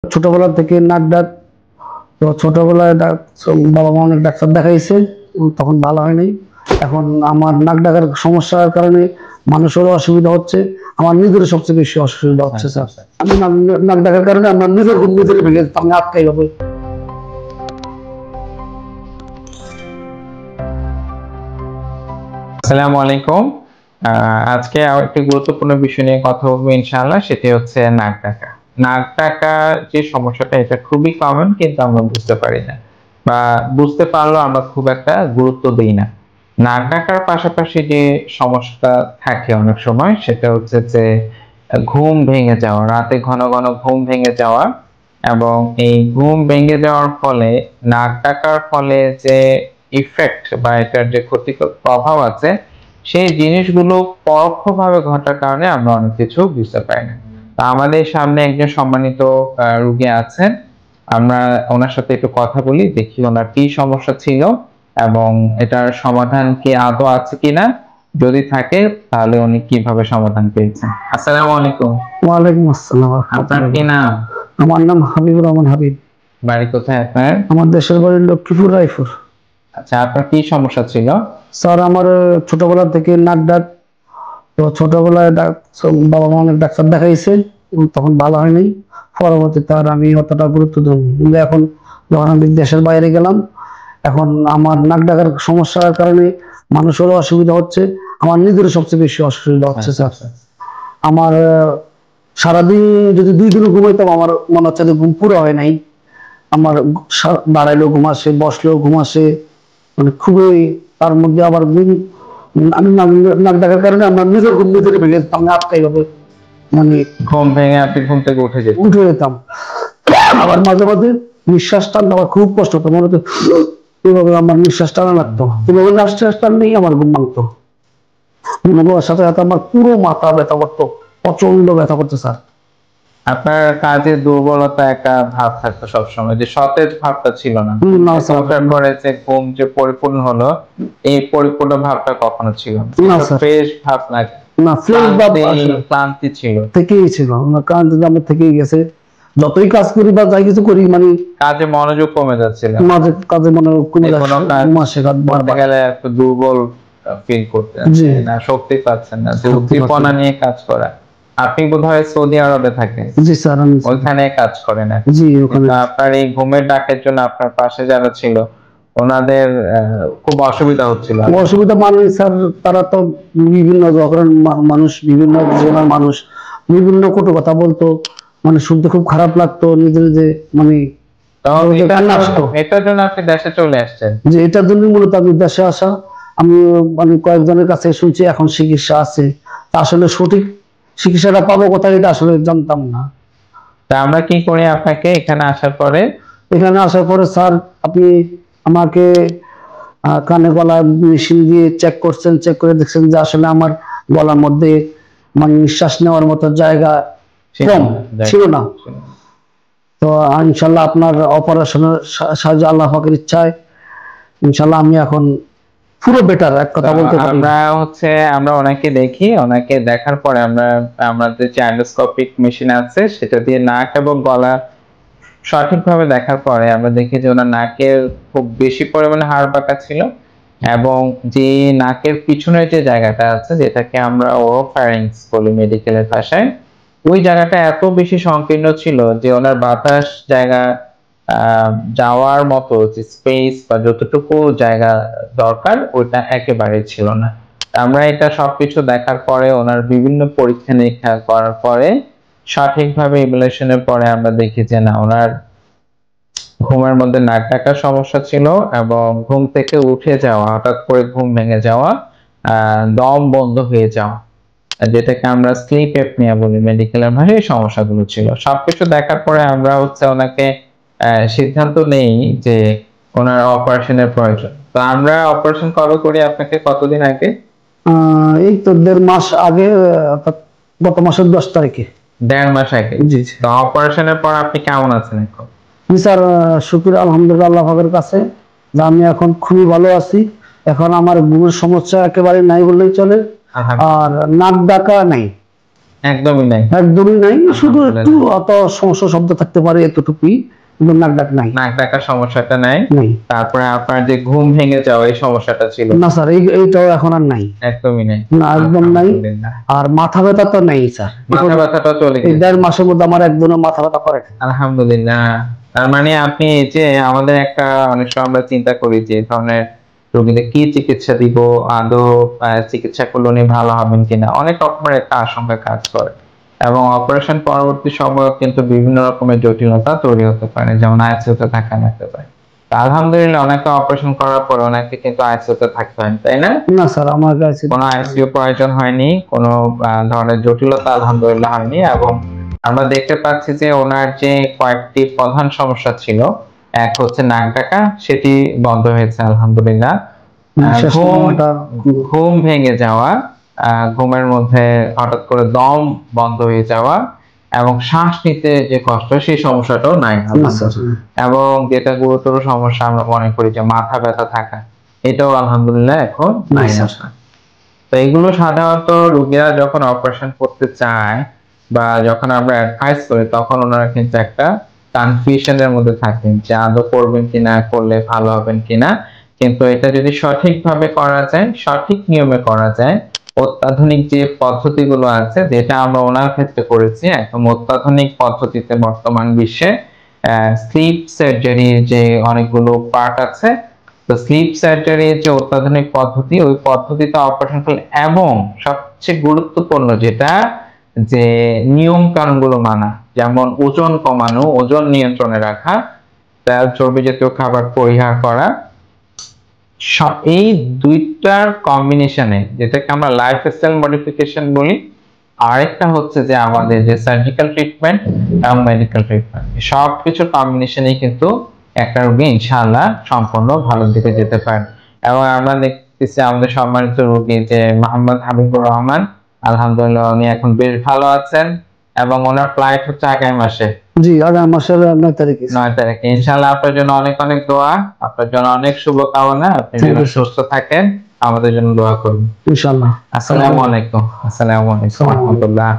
ছোটবেলা থেকে নাক ডাক, তো ছোটবেলায় বাবা মা অনেক ডাক্তার দেখাইছে, তখন ভালো হয়নি। এখন আমার নাক ডাকার সমস্যার কারণে মানুষেরও অসুবিধা হচ্ছে, আমার নিজেরও সবচেয়ে বেশি অসুবিধা হচ্ছে স্যার। আমি নাক ডাকার কারণে আমার নিজের ঘুম নিজের ভেঙে আমি আটকাই হবে। আসসালামু আলাইকুম। আজকে একটি গুরুত্বপূর্ণ বিষয় নিয়ে কথা বলবো ইনশাআল্লাহ, সেটি হচ্ছে নাক ডাকা। নাক ডাকা যে সমস্যাটা, এটা খুবই কমন, কিন্তু আমরা বুঝতে পারি না, বা বুঝতে পারলেও আমরা খুব একটা গুরুত্ব দিই না। নাক ডাকার পাশাপাশি যে সমস্যাটা থাকে অনেক সময়, সেটা হচ্ছে যে ঘুম ভেঙে যাওয়া, রাতে ঘন ঘন ঘুম ভেঙে যাওয়া। এবং এই ঘুম ভেঙে যাওয়ার ফলে নাক ডাকার ফলে যে ইফেক্ট বা এটার যে ক্ষতিকর প্রভাব আছে, সেই জিনিসগুলো পরোক্ষভাবে ঘটার কারণে আমরা অনেক কিছু বুঝতে পারি না। তা আমাদের সামনে একজন সম্মানিত রোগী আছেন, আমরা ওনার সাথে একটু কথা বলি, দেখি ওনার কি সমস্যা ছিল এবং এটার সমাধান কি আদৌ আছে কিনা। যদি থাকে তাহলে উনি কিভাবে সমাধান পেয়েছেন। আসসালামু আলাইকুম। ওয়ালাইকুম আসসালাম। আপনার কি নাম? আমার নাম হাবিবুর রহমান হাবিব। বাড়ি কোথায় আপনার? আমার দেশের বাড়ি লক্ষ্মীপুর, রায়পুর। আচ্ছা, আপনার কি সমস্যা ছিল? স্যার আমার ছোটবেলা থেকে নাক ডাক, তো ছোটবেলায় বাবা মা অনেক ডাক্তার দেখাইছে, তখন ভালো হয়নি। পরবর্তীতে আর আমি অতটা গুরুত্ব দিইনি, কিন্তু এখন যখন আমি দেশের বাইরে গেলাম, এখন আমার নাক ডাকার সমস্যার কারণে মানুষেরও অসুবিধা হচ্ছে, আমার নিজেরও সবচেয়ে বেশি অসুবিধা হচ্ছে স্যার। আমার সারাদিন যদি 2 দিনও ঘুমাইতাম, আমার মনে হচ্ছে যে ঘুম পুরো হয় নাই। আমার দাঁড়াইলেও ঘুম আসে, বসলেও ঘুম আসে, মানে খুবই। তার মধ্যে আবার ঘুম, আমি নাক ডাকার কারণে আমার নিজের ঘুম নিজের ভেঙে আমি আটকাই হবে, মানে ঘুম ভেঙে আপনি ঘুম থেকে উঠে যেতেন? উঠে যেতাম। আবার মাঝে মাঝে নিঃশ্বাস টানতে আমার খুব কষ্ট হতো, মনে হতো এভাবে আমার নিঃশ্বাস টানা লাগতো, এভাবে নিঃশ্বাস টানলেই আমার ঘুম ভাঙতো। ঘুমানোর সাথে সাথে আমার পুরো মাথা ব্যথা করতো, প্রচন্ড ব্যথা করতো স্যার। আপনার কাজে দুর্বলতা একটা ভাব থাকতো সবসময়, যে সতেজ ভাবটা ছিল না। না স্যার, পরে যে ঘুম যে পরিপূর্ণ হলো, এই পরিপূর্ণ ভাবটা কখনো ছিল না না। স্যার, ফ্রেশ ভাব লাগে না ফ্রেশ ভাব ক্লান্তি ছিল থেকেই ছিল, ক্লান্তি আমার থেকেই গেছে। যতই কাজ করি বা যাই কিছু করি, মানে কাজে মনোযোগ কমে যাচ্ছিল, মাঝে কাজে মনোযোগ কমে যাচ্ছে, গেলে একটু দুর্বল ফিল করতেন, না শক্তি পাচ্ছেন না, যে উদ্দীপনা নিয়ে কাজ করা। আপনি বোধহয় সৌদি আরবে থাকেন? জি স্যার, ওইখানে কাজ করেন। জি, ওখানে। আপনার এই ঘুমের ডাকের জন্য আপনার পাশে যারা ছিল, ওনাদের খুব অসুবিধা হচ্ছিল? অসুবিধা মানে স্যার, তারা তো বিভিন্ন ধরনের মানুষ, বিভিন্ন জেলার মানুষ, বিভিন্ন কটু কথা বলতো, মানে শুনতে খুব খারাপ লাগতো, নিজের যে মানে এটার জন্য আপনি দেশে চলে আসছেন? যে এটার জন্য মূলত আমি দেশে আসা। আমি মানে কয়েকজনের কাছে শুনছি এখন চিকিৎসা আছে, আসলে সঠিক চিকিৎসাটা পাবো কোথায় এটা আসলে জানতাম না। তা আমরা কি করি আপনাকে এখানে আসার পরে? এখানে আসার পরে স্যার আপনি আমাকে কানে গলায় মেশিন দিয়ে চেক করছেন, চেক করে দেখছেন যে আসলে আমার গলার মধ্যে মানে নিঃশ্বাস নেওয়ার মতো জায়গা কম ছিল না। তো ইনশাল্লাহ আপনার অপারেশনের সাহায্যে, আল্লাহ পাকের ইচ্ছায় ইনশাল্লাহ আমি এখন পুরো বেটার, এক কথা বলতে পারি। আমরা অনেকে দেখি, অনেকে দেখার পরে আমাদের যে এন্ডোস্কোপিক মেশিন আছে, সেটা দিয়ে নাক এবং গলা সঠিকভাবে দেখার পরে আমরা দেখি যে ওনার নাকের খুব বেশি পরিমাণে হাড় বাঁকা ছিল, এবং যে নাকের পিছনের যে জায়গাটা আছে, যেটাকে আমরা ওরোফ্যারিংস বলি মেডিকেলের ভাষায়, ওই জায়গাটা এত বেশি সংকীর্ণ ছিল যে ওনার বাতাস জায়গা যাওয়ার মতো যে স্পেস বা যতটুকু জায়গা দরকার, ওইটা একেবারে ছিল না। আমরা এটা সবকিছু দেখার পরে, ওনার বিভিন্ন পরীক্ষা নিরীক্ষা করার পরে, সঠিকভাবে ইভ্যালুয়েশনের পরে আমরা দেখি যে না, ওনার ঘুমের মধ্যে নাক ডাকার সমস্যা ছিল, এবং ঘুম থেকে উঠে যাওয়া, হঠাৎ করে ঘুম ভেঙে যাওয়া, দম বন্ধ হয়ে যাওয়া, যেটাকে আমরা স্লিপ অ্যাপনিয়া বলি মেডিকেলের ভাষায়, এই সমস্যাগুলো ছিল। সবকিছু দেখার পরে আমরা ওনাকে সিদ্ধান্ত নেই যে ওনার অপারেশনের প্রয়োজন। তো আমরা অপারেশন কবে করি আপনাকে? কতদিন আগে? এই তো 1.5 মাস আগে, গত মাসের 10 তারিখে। 1.5 মাস আগে? জি। তো অপারেশনের পর আপনি কেমন আছেন এখন? জি স্যার, শুকর আলহামদুলিল্লাহ আল্লাহ পাকের কাছে, আমি এখন খুবই ভালো আছি। এখন আমার ঘুমের সমস্যা একেবারে নাই বললেই চলে, আর নাক ডাকা নাই। একদমই নাই। একদমই নাই, শুধু একটু অত সমস্যা শব্দ থাকতে পারে এতটুকুই, কিন্তু নাক ডাক নাই। নাক ডাকার সমস্যাটা নাই। নাই। তারপরে আপনার যে ঘুম ভেঙে যাওয়া এই সমস্যাটা ছিল? না স্যার, এইটাও এখন আর নাই। একদমই নাই। না, একদম নাই। আলহামদুলিল্লাহ। আর মাথা ব্যথা তো নেই স্যার। মাথা ব্যথাটা চলে এই গেছে? 1.5 মাসের মধ্যে আমার একদমই মাথা ব্যথা করে না। আলহামদুলিল্লাহ। তার মানে আপনি এই যে আমাদের একটা অনেক সময় আমরা চিন্তা করি যে এই ধরনের রোগীদের কি চিকিৎসা দিব, আদৌ চিকিৎসা করলে উনি ভালো হবেন কিনা, অনেক রকমের একটা আশঙ্কা কাজ করে এবং অপারেশন পরবর্তী সময় কিন্তু বিভিন্ন রকমের জটিলতা তৈরি হতে পারে, যেমন আইসিইউতে থাকা লাগতে পারে। আলহামদুলিল্লাহ অনেকে অপারেশন করার পর অনেকে কিন্তু আইসিইউতে থাকতে হয়, তাই না? না স্যার, আমার কাছে কোনো আইসিইউ প্রয়োজন হয়নি, কোনো ধরনের জটিলতা আলহামদুলিল্লাহ হয়নি। এবং আমরা দেখতে পাচ্ছি যে ওনার যে কয়েকটি প্রধান সমস্যা ছিল, এক হচ্ছে নাক ডাকা, সেটি বন্ধ হয়েছে আলহামদুলিল্লাহ। ঘুম ভেঙে যাওয়া, ঘুমের মধ্যে হঠাৎ করে দম বন্ধ হয়ে যাওয়া এবং শ্বাস নিতে যে কষ্ট, সেই সমস্যাটাও নাই। এবং যেটা গুরুতর সমস্যা আমরা মনে করি যে মাথা ব্যথা থাকা, এটাও আলহামদুলিল্লাহ এখন নাই। তো এগুলো সাধারণত রোগীরা যখন অপারেশন করতে চায় বা যখন আমরা অ্যাডভাইস করি, তখন ওনারা কিন্তু একটা কনফিউশনের মধ্যে থাকেন যে আদৌ করবেন কিনা, করলে ভালো হবেন কিনা। কিন্তু এটা যদি সঠিকভাবে করা যায়, সঠিক নিয়মে করা যায়, অত্যাধুনিক যে পদ্ধতিগুলো আছে, যেটা আমরা ওনার ক্ষেত্রে করেছি, একদম অত্যাধুনিক পদ্ধতিতে বর্তমান বিশ্বে স্লিপ সার্জারির যে অনেকগুলো পার্ট আছে, তো স্লিপ সার্জারির যে অত্যাধুনিক পদ্ধতি, ওই পদ্ধতিতে অপারেশন করলে এবং সবচেয়ে গুরুত্বপূর্ণ যেটা, যে নিয়ম কানুনগুলো মানা, যেমন ওজন কমানো, ওজন নিয়ন্ত্রণে রাখা, তেল চর্বি জাতীয় খাবার পরিহার করা, এই দুইটার কম্বিনেশনে, যেটাকে আমরা লাইফস্টাইল মডিফিকেশন বলি, আরেকটা হচ্ছে যে আমাদের যে সার্জিক্যাল ট্রিটমেন্ট এবং মেডিকেল ট্রিটমেন্ট, সবকিছুর কম্বিনেশনেই কিন্তু একটা রোগী ইনশাআল্লাহ সম্পূর্ণ ভালো দিকে যেতে পারে। এবং আমরা দেখতেছি আমাদের সম্মানিত রোগী যে মোহাম্মদ হাবিবুর রহমান, আলহামদুলিল্লাহ উনি এখন বেশ ভালো আছেন এবং ওনার ফ্লাইট হচ্ছে আগামী মাসে। জি, আগামী মাসের 9 তারিখে। 9 তারিখে ইনশাআল্লাহ। আপনার জন্য অনেক অনেক দোয়া, আপনার জন্য অনেক শুভকামনা, আপনি যেন সুস্থ থাকেন, আমাদের জন্য দোয়া করুন ইনশাআল্লাহ। আসসালামু আলাইকুম। আসসালামু আলাইকুম ওয়া রাহমাতুল্লাহ।